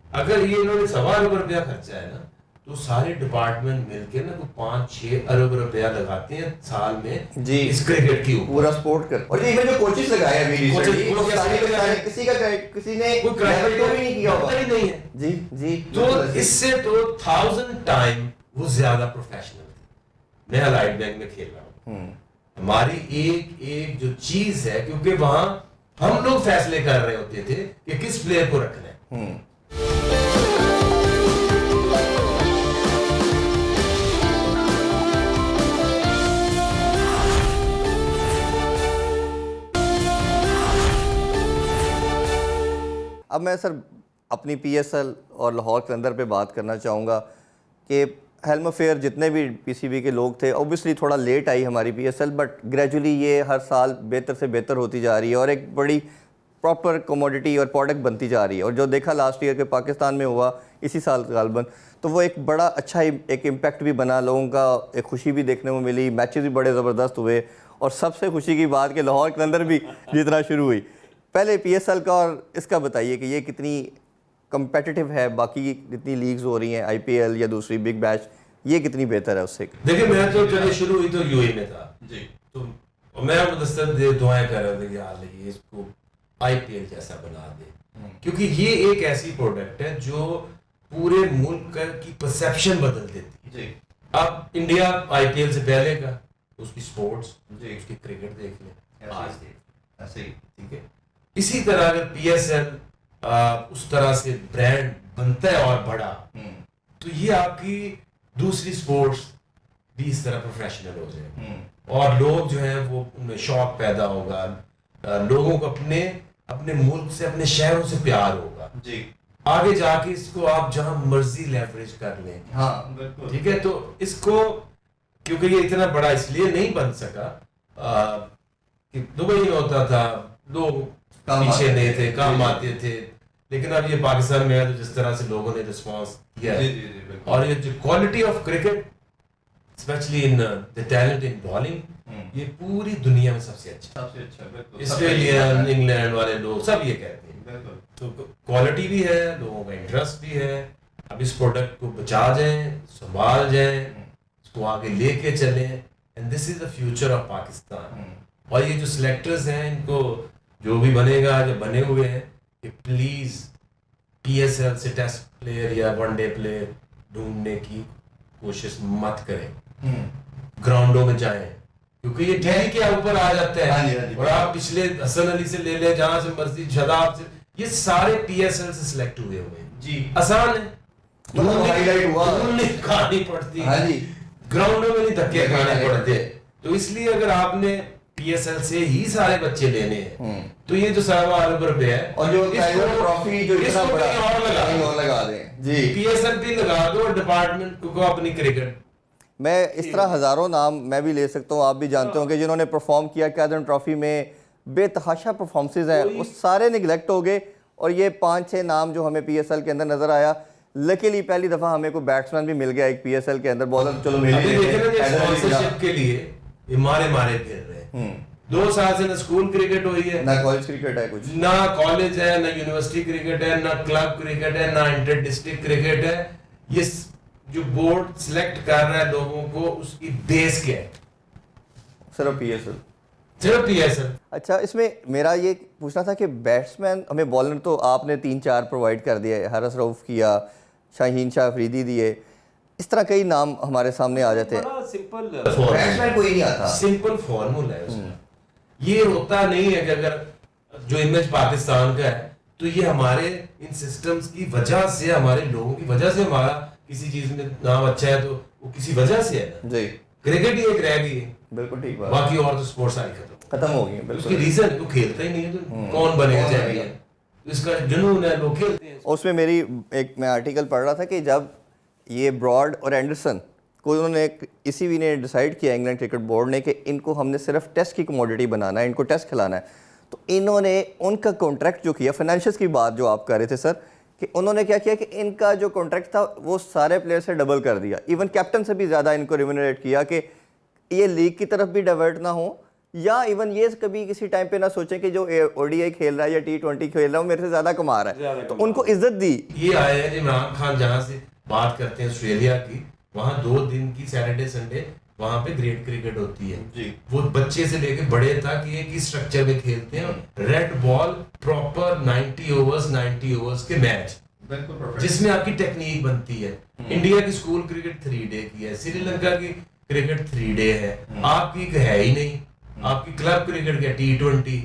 Speaker 2: अगर ये इन्होंने 1.25 अरब रुपया खर्चा है ना, तो सारे डिपार्टमेंट मिलके ना 5-6 अरब रुपया लगाते हैं साल में
Speaker 3: जी,
Speaker 2: इस क्रिकेट की ऊपर।
Speaker 3: पूरा सपोर्ट कर। और ये इवन जो कोचेस लगाए अभी रिसेंटली, वो सारे के सारे किसी ने
Speaker 2: कोई क्राइटेरिया
Speaker 3: भी नहीं किया होगा।
Speaker 2: ही नहीं है।
Speaker 3: जी जी।
Speaker 2: तो इससे तो 1000 टाइम वो ज्यादा प्रोफेशनल थे। मैं अलाइड बैंक में खेल रहा हूँ, हमारी एक एक जो चीज है, क्योंकि वहां हम लोग फैसले कर रहे होते थे कि किस प्लेयर को रखना है।
Speaker 3: अब मैं सर अपनी PSL और लाहौर कलंदर पे बात करना चाहूँगा कि हेल्म फेयर जितने भी PCB के लोग थे, ऑब्वियसली थोड़ा लेट आई हमारी PSL, बट ग्रेजुअली ये हर साल बेहतर से बेहतर होती जा रही है और एक बड़ी प्रॉपर कमोडिटी और प्रोडक्ट बनती जा रही है। और जो देखा लास्ट ईयर के पाकिस्तान में हुआ इसी साल गालबन, तो वो एक बड़ा अच्छा एक इम्पैक्ट भी बना, लोगों का एक खुशी भी देखने को मिली, मैचेस भी बड़े ज़बरदस्त हुए। और सबसे खुशी की बात कि लाहौर कलंदर भी जीतना शुरू हुई। पहले PSL का और इसका बताइए कि ये कितनी कम्पेटिटिव है, बाकी जितनी लीग्स हो रही हैं IPL या दूसरी बिग बैच, ये कितनी बेहतर है उससे?
Speaker 2: देखिए, मैं तो जब ये शुरू हुई तो UAE में था जी, तो और मैं मुदस्सर दुआएं कर रहा था कि यार ये इसको IPL जैसा बना दे, क्योंकि ये एक ऐसी प्रोडक्ट है जो पूरे मुल्क की परसेप्शन बदल देती है जी। अब इंडिया IPL से पहले का उसकी स्पोर्ट्स उसकी क्रिकेट देख ले, आज देख ऐसे ही, ठीक है। इसी तरह अगर PSL उस तरह से ब्रांड बनता है और बड़ा, तो ये आपकी दूसरी स्पोर्ट्स भी इस तरह प्रोफेशनल हो जाए और लोग जो है वो उनमें शौक पैदा होगा, लोगों को अपने अपने मुल्क से, अपने शहरों से प्यार होगा
Speaker 3: जी।
Speaker 2: आगे जाके इसको आप जहां मर्जी लेवरेज कर लें।
Speaker 3: हाँ बिल्कुल।
Speaker 2: ठीक है, तो इसको क्योंकि ये इतना बड़ा इसलिए नहीं बन सका कि दुबई में होता था, लोग पीछे नहीं थे, काम आते थे, लेकिन अब ये पाकिस्तान में है तो जिस तरह से लोगों ने रिस्पॉन्स किया है और ये जो quality of cricket specially in the talent in bowling ये पूरी दुनिया में सबसे अच्छा, ऑस्ट्रेलिया इंग्लैंड वाले लोग सब ये कहते हैं। तो क्वालिटी भी है, लोगों का इंटरेस्ट भी है, अब इस प्रोडक्ट को बचा जाएं, संभाल जाएं, इसको आगे लेके चलें, and this is the future of Pakistan. और ये जो सिलेक्टर्स हैं इनको जो भी बनेगा, जो बने हुए हैं, कि प्लीज पीएसएल से टेस्ट प्लेयर या वनडे प्लेयर ढूंढने की कोशिश मत करें, ग्राउंडों में जाएं, क्योंकि ये टीवी के ऊपर आ जाता है।
Speaker 3: हाँ जी, हाँ जी।
Speaker 2: और आप पिछले हसन अली से ले ले, जहां से मर्जी, शदाब से, ये सारे पीएसएल से सिलेक्ट हुए हुए हैं
Speaker 3: जी।
Speaker 2: आसान है,
Speaker 3: हाईलाइट हुआ,
Speaker 2: कहानी पड़ती
Speaker 3: हाँ जी,
Speaker 2: ग्राउंडों में नहीं धक्के खाने पड़ते। तो इसलिए अगर आपने पीएसएल से ही सारे बच्चे लेने हैं तो ये जो 1.25 अरब रुपए है
Speaker 3: और जो ट्रॉफी जो इतना बड़ा और लगा दें जी,
Speaker 2: पीएसएल भी लगा दो और डिपार्टमेंट को अपनी क्रिकेट।
Speaker 3: मैं इस तरह हज़ारों नाम मैं भी ले सकता हूँ, आप भी जानते होंगे, जिन्होंने परफॉर्म किया कैदर ट्रॉफी में, बेतहाशा परफॉर्मेंसेज हैं, वो सारे निगलेक्ट हो गए और ये 5-6 नाम जो हमें पीएसएल के अंदर नजर आया, लकीली पहली दफ़ा हमें कोई बैट्समैन भी मिल गया एक पीएसएल के अंदर, बॉलर चलो मिल
Speaker 2: अभी देखे ना
Speaker 3: गए।
Speaker 2: स्पॉन्सरशिप के लिए ये मारे खेल रहे हैं। 2 साल से ना स्कूल क्रिकेट हुई है,
Speaker 3: ना कॉलेज क्रिकेट है कुछ,
Speaker 2: ना कॉलेज है, ना यूनिवर्सिटी क्रिकेट है, ना क्लब क्रिकेट है, ना इंटर डिस्ट्रिक्ट क्रिकेट है। ये जो बोर्ड सिलेक्ट कर रहा है लोगों को, उसकी बेस क्या है?
Speaker 3: सिर्फ पीएसएल,
Speaker 2: सिर्फ पीएसएल।
Speaker 3: अच्छा, इसमें मेरा ये पूछना था कि बैट्समैन हमें, बॉलर तो आपने 3-4 प्रोवाइड कर दिए, हारिस रऊफ किया, शाहीन शाह अफरीदी दिए, इस तरह कई नाम हमारे सामने आ जाते हैं।
Speaker 2: बड़ा सिंपल
Speaker 3: बैट्समैन कोई नहीं आता,
Speaker 2: सिंपल फॉर्मूला है उसका। ये होता नहीं है कि अगर जो इमेज पाकिस्तान का है तो ये हमारे इन सिस्टम्स की वजह से, हमारे लोगों की वजह से हमारा किसी चीज में नाम अच्छा है, तो वो किसी वजह से है ना।
Speaker 3: जी
Speaker 2: क्रिकेट ही एक रह गई है,
Speaker 3: बिल्कुल ठीक बात,
Speaker 2: बाकी और तो स्पोर्ट्स सारी खत्म
Speaker 3: खत्म हो गई
Speaker 2: उसकी
Speaker 3: बिल्कुल।
Speaker 2: रीजन वो खेलता ही नहीं है, तो कौन बनेगा चैंपियन? तो इसका जुनून है, लोग खेलते हैं।
Speaker 3: और उसमें मेरी एक मैं आर्टिकल पढ़ रहा था कि जब ये ब्रॉड और एंडरसन को उन्होंने इसी ने डिसाइड किया, इंग्लैंड क्रिकेट बोर्ड ने, कि इनको हमने सिर्फ टेस्ट की कमोडिटी बनाना है, इनको टेस्ट खिलाना है, तो इन्होंने उनका कॉन्ट्रैक्ट जो किया, फाइनेंशियल्स की बात जो आप कर रहे थे सर, कि उन्होंने क्या किया कि इनका जो कॉन्ट्रैक्ट था वो सारे प्लेयर से डबल कर दिया, इवन कैप्टन से भी ज़्यादा इनको रिम्यूनरेट किया कि ये लीग की तरफ भी डाइवर्ट ना हो, या इवन ये कभी किसी टाइम पे ना सोचें कि जो ओडीआई खेल रहा है या T20 खेल रहा है वो मेरे से ज़्यादा कमा रहा है, तो उनको इज्जत दी।
Speaker 2: ये आए हैं इमरान खान, जहां से बात करते हैं ऑस्ट्रेलिया की, वहां 2 दिन की सैटरडे संडे वहां पे ग्रेट क्रिकेट होती है
Speaker 3: जी।
Speaker 2: वो बच्चे से लेके बड़े तक एक ही स्ट्रक्चर में खेलते हैं, रेड बॉल प्रॉपर 90 ओवर्स के मैच, जिसमें आपकी टेक्निक बनती है। इंडिया की स्कूल क्रिकेट 3 डे की है, श्रीलंका की क्रिकेट 3 डे है, आपकी है ही नहीं। आपकी क्लब क्रिकेट क्या T20,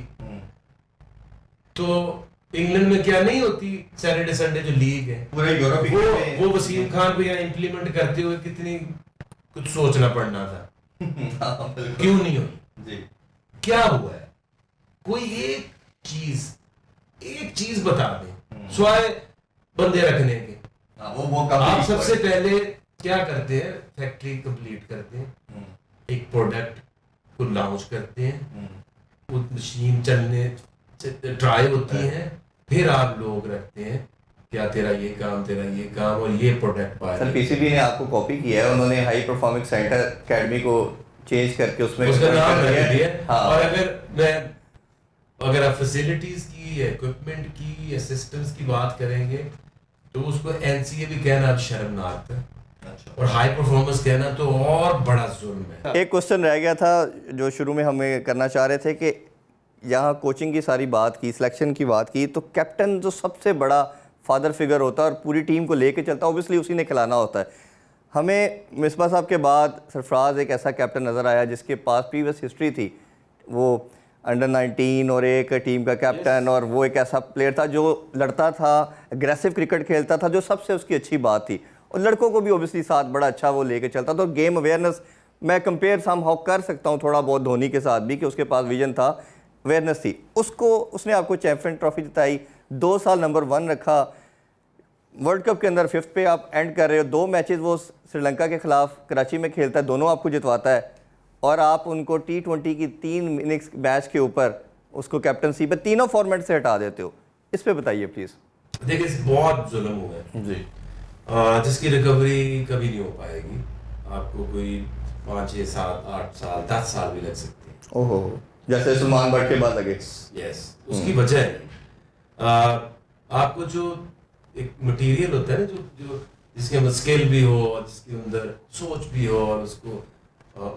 Speaker 2: तो इंग्लैंड में क्या नहीं होती सैटरडे संडे जो लीग है,
Speaker 3: पूरे यूरोप
Speaker 2: वो वसीम खान को यहाँ इंप्लीमेंट करते हुए कितनी कुछ सोचना पड़ना था, क्यों नहीं हुई
Speaker 3: जी।
Speaker 2: क्या हुआ है? कोई एक चीज बता दे स्वाय बंदे रखने के।
Speaker 3: वो
Speaker 2: आप सबसे पहले क्या करते हैं? फैक्ट्री कंप्लीट करते हैं, एक प्रोडक्ट को लॉन्च करते हैं, वो मशीन चलने ट्राई होती है, फिर आप लोग रखते हैं क्या तेरा ये काम, तेरा ये काम, और ये प्रोडक्ट पाए।
Speaker 3: सर पीसीबी ने आपको कॉपी किया है, उन्होंने हाई परफॉर्मेंस सेंटर एकेडमी को चेंज करके उसमें
Speaker 2: उसका नाम रख दिया।
Speaker 3: हाँ।
Speaker 2: और अगर आप फैसिलिटीज की, इक्विपमेंट की या सिस्टम्स की बात करेंगे तो उसको एनसीए भी कहना अब शर्मनाक है, और हाई परफॉर्मेंस कहना तो और बड़ा जुल्म है।
Speaker 3: एक क्वेश्चन रह गया था जो शुरू में हमें करना चाह रहे थे, कि यहाँ कोचिंग की सारी बात की, सिलेक्शन की बात की, तो कैप्टन जो सबसे बड़ा फादर फिगर होता है और पूरी टीम को लेके चलता है, ऑब्वियसली उसी ने खिलाना होता है। हमें मिसबा साहब के बाद सरफराज एक ऐसा कैप्टन नज़र आया जिसके पास प्रीवियस हिस्ट्री थी, वो अंडर 19 और एक टीम का कैप्टन, और वो एक ऐसा प्लेयर था जो लड़ता था, एग्रेसिव क्रिकेट खेलता था, जो सबसे उसकी अच्छी बात थी। और लड़कों को भी ओबियसली साथ बड़ा अच्छा वो लेके चलता था। गेम अवेयरनेस मैं कंपेयर समहाउ कर सकता हूँ थोड़ा बहुत धोनी के साथ भी, कि उसके पास विजन था, अवेयरनेस थी। उसको उसने आपको चैंपियन ट्रॉफी जिताई, 2 साल नंबर 1 रखा, वर्ल्ड कप के अंदर 5th पे आप एंड कर रहे हो। 2 मैचेस वो श्रीलंका के खिलाफ कराची में खेलता है, दोनों आपको जितवाता है, और आप उनको T20 की 3 इनिंग्स मैच के ऊपर उसको कैप्टनसी पे तीनों फॉर्मेट से हटा देते हो। इस पे बताइए प्लीज़।
Speaker 2: देखिए बहुत जुल्म हुआ है
Speaker 3: जी,
Speaker 2: जिसकी रिकवरी कभी नहीं हो पाएगी। आपको कोई 5, 6, 7, 8 साल 10 साल भी लग सकते हैं।
Speaker 3: ओहो, जैसे सलमान बट के बाद लगे।
Speaker 2: यस, उसकी वजह है आपको जो एक मटेरियल होता है ना, जो जिसके अंदर स्किल भी हो और जिसके अंदर सोच भी हो और उसको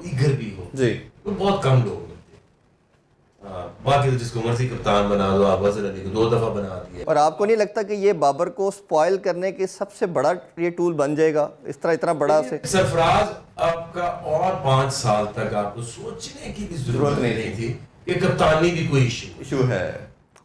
Speaker 2: ईगर भी हो,
Speaker 3: जी,
Speaker 2: वो बहुत कम लोग मिलते हैं। बाकी तो जिसको मर्जी कप्तान बना दो, आप अजहर अली को 2 दफा बना दिया।
Speaker 3: और आपको नहीं लगता कि ये बाबर को स्पॉइल करने के सबसे बड़ा ये टूल बन जाएगा, इस तरह इतना बड़ा से?
Speaker 2: सरफराज आपका और 5 साल तक आपको सोचने की भी जरूरत नहीं थी कि कप्तानी भी कोई
Speaker 3: इशू है,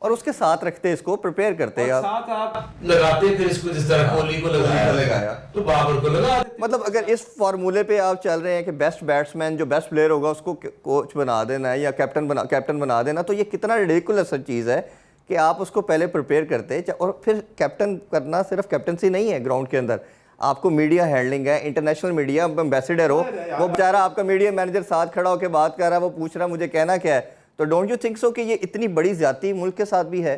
Speaker 3: और उसके साथ रखते इसको, प्रिपेयर करते आप,
Speaker 2: साथ आप लगाते फिर इसको, जिस तरह कोहली को लगाया तो बाबर को लगा देते।
Speaker 3: मतलब अगर इस फार्मूले पे आप चल रहे हैं कि बेस्ट बैट्समैन जो बेस्ट प्लेयर होगा उसको कोच बना देना है या कैप्टन बना देना, तो ये कितना रिडिकुलस चीज़ है कि आप उसको पहले प्रिपेयर करते हैं। और फिर कैप्टन करना सिर्फ कैप्टनसी नहीं है, ग्राउंड के अंदर आपको मीडिया हैंडलिंग है, इंटरनेशनल मीडिया एम्बेसडर हो, वो बेचारा आपका मीडिया मैनेजर साथ खड़ा होकर बात कर रहा है, वो पूछ रहा है मुझे कहना क्या है। तो डोंट यू थिंक सो कि ये इतनी बड़ी ज्यादती मुल्क के साथ भी है?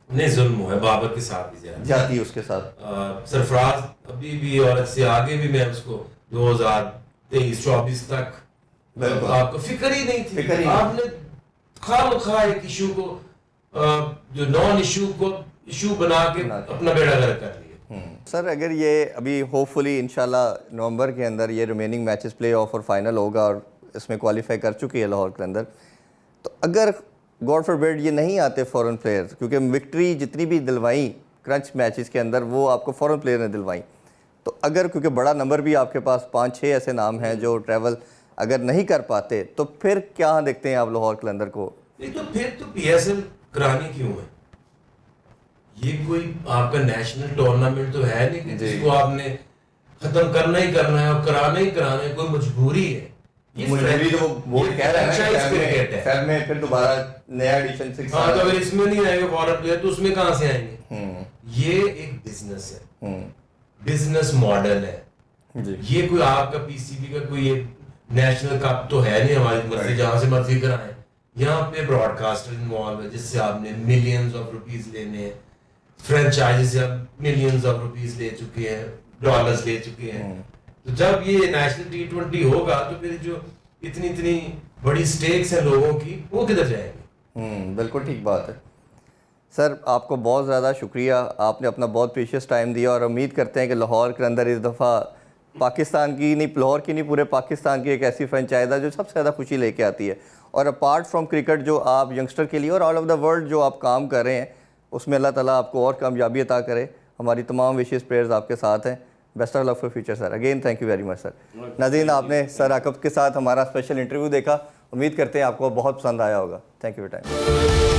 Speaker 2: नहीं, जुल्म है बाबर के साथ भी
Speaker 3: जाती उसके साथ।
Speaker 2: सरफराज अभी भी और इससे आगे भी मैं उसको 2023-24 तक आपको फिक्र ही नहीं थी। आपने खामखा एक इशू को जो नॉन इशू को इशू बना के अपना बेड़ा गर्क कर लिया।
Speaker 3: सर अगर ये अभी होपफुली इंशाल्लाह नवंबर के अंदर ये रिमेनिंग मैचेस प्ले ऑफ और फाइनल होगा और इसमें क्वालिफाई कर चुकी है लाहौर के अंदर, तो अगर गॉड फॉरबिड ये नहीं आते फॉरेन प्लेयर्स, क्योंकि विक्ट्री जितनी भी दिलवाई क्रंच मैचेस के अंदर वो आपको फॉरेन प्लेयर ने दिलवाई, तो अगर क्योंकि बड़ा नंबर भी आपके पास 5-6 ऐसे नाम हैं जो ट्रैवल अगर नहीं कर पाते, तो फिर क्या देखते हैं आप लाहौर कलंदर को?
Speaker 2: नहीं तो फिर तो PSL करानी क्यों है? ये कोई आपका नेशनल टूर्नामेंट तो है नहीं कि जिसको आपने खत्म करना ही करना है और कराना ही कराना है, कोई मजबूरी है।
Speaker 3: मजबूरी तो वो कह रहा है ना फेब में फिर दोबारा नया एडिशन 6।
Speaker 2: हाँ, तो अगर इसमें नहीं आएगा फॉरेन प्लेयर तो उसमें कहाँ से आएंगे? ये एक बिजनेस है, बिजनेस मॉडल है। ये कोई आपका PCB का कोई नेशनल कप तो है नहीं हमारी मर्जी जहाँ से मर्जी कराएं। यहाँ पे ब्रॉडकास्टर इन्वॉल्व है जिससे आपने मिलियंस ऑफ रुपीस लेने हैं, फ्रेंचाइजी से आप मिलियंस ऑफ रुपीस ले चुके हैं, डॉलर्स ले चुके हैं। तो जब ये नेशनल T20 होगा तो फिर जो इतनी बड़ी स्टेक्स हैं लोगों की, वो किधर जाएंगे?
Speaker 3: बिल्कुल ठीक बात है सर, आपको बहुत ज़्यादा शुक्रिया, आपने अपना बहुत प्रीशियस टाइम दिया, और उम्मीद करते हैं कि लाहौर के अंदर इस दफ़ा पाकिस्तान की नहीं, लाहौर की नहीं, पूरे पाकिस्तान की एक ऐसी फ्रेंचाइज है जो सबसे ज़्यादा खुशी लेके आती है। और अपार्ट फ्रॉम क्रिकेट जो आप यंगस्टर के लिए और ऑल ओवर द वर्ल्ड जो आप काम कर रहे हैं, उसमें अल्लाह ताला आपको और कामयाबी अता करे। हमारी तमाम विशेष प्लेयर्स आपके साथ हैं। Best of luck for future sir. Again thank you very much sir. नाज़रीन, आपने सर आकब के साथ हमारा स्पेशल इंटरव्यू देखा, उम्मीद करते हैं आपको बहुत पसंद आया होगा। Thank you for time.